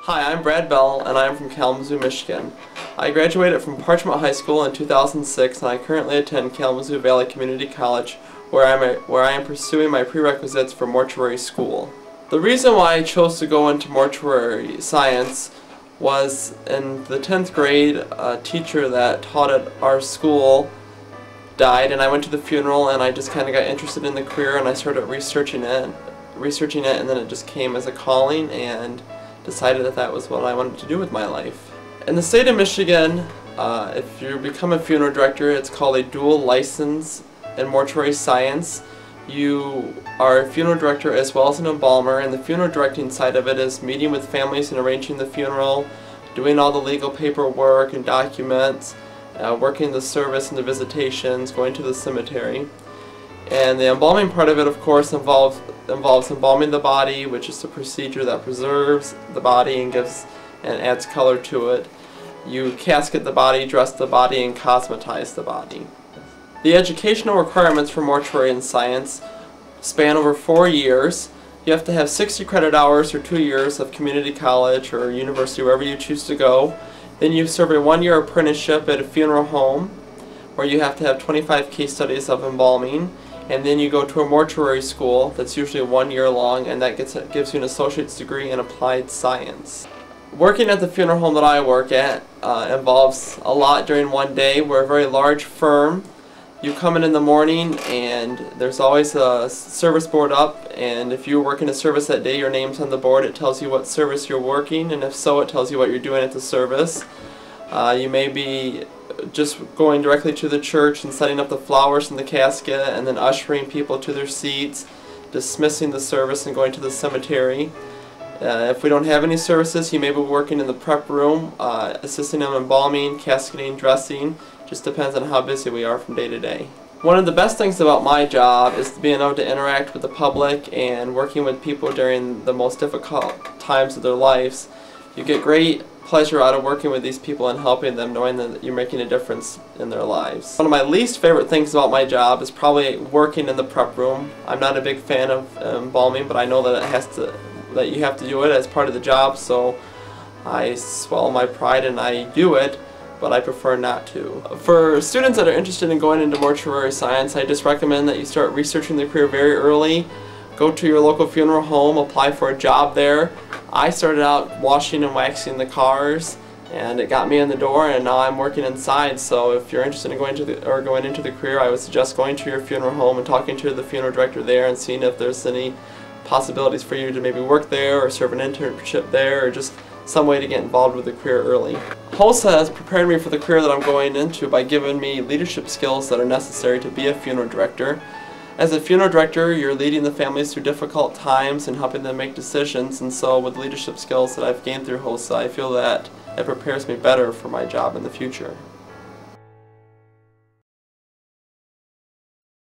Hi, I'm Brad Bell, and I'm from Kalamazoo, Michigan. I graduated from Parchment High School in 2006, and I currently attend Kalamazoo Valley Community College, where I am pursuing my prerequisites for mortuary school. The reason why I chose to go into mortuary science was in the 10th grade, a teacher that taught at our school died, and I went to the funeral, and I just kind of got interested in the career, and I started researching it, and then it just came as a calling, and decided that that was what I wanted to do with my life. In the state of Michigan, if you become a funeral director, it's called a dual license in mortuary science. You are a funeral director as well as an embalmer, and the funeral directing side of it is meeting with families and arranging the funeral, doing all the legal paperwork and documents, working the service and the visitations, going to the cemetery. And the embalming part of it, of course, involves embalming the body, which is the procedure that preserves the body and adds color to it. You casket the body, dress the body, and cosmetize the body. The educational requirements for mortuary and science span over 4 years. You have to have 60 credit hours or 2 years of community college or university, wherever you choose to go. Then you serve a 1-year apprenticeship at a funeral home, where you have to have 25 case studies of embalming. And then you go to a mortuary school that's usually 1 year long, and that gives you an associate's degree in applied science. Working at the funeral home that I work at involves a lot during one day. We're a very large firm. You come in the morning, and there's always a service board up, and if you're working a service that day, your name's on the board. It tells you what service you're working, and if so, it tells you what you're doing at the service. You may be just going directly to the church and setting up the flowers in the casket, and then ushering people to their seats, dismissing the service, and going to the cemetery. If we don't have any services, you may be working in the prep room, assisting them in embalming, casketing, dressing. Just depends on how busy we are from day to day. One of the best things about my job is being able to interact with the public and working with people during the most difficult times of their lives. You get great pleasure out of working with these people and helping them, knowing that you're making a difference in their lives. One of my least favorite things about my job is probably working in the prep room. I'm not a big fan of embalming, but I know that you have to do it as part of the job, so I swallow my pride and I do it, but I prefer not to. For students that are interested in going into mortuary science, I just recommend that you start researching the career very early. Go to your local funeral home, apply for a job there. I started out washing and waxing the cars, and it got me in the door, and now I'm working inside. So if you're interested in going into the career, I would suggest going to your funeral home and talking to the funeral director there and seeing if there's any possibilities for you to maybe work there or serve an internship there, or just some way to get involved with the career early. HOSA has prepared me for the career that I'm going into by giving me leadership skills that are necessary to be a funeral director. As a funeral director, you're leading the families through difficult times and helping them make decisions, and so with leadership skills that I've gained through HOSA, I feel that it prepares me better for my job in the future.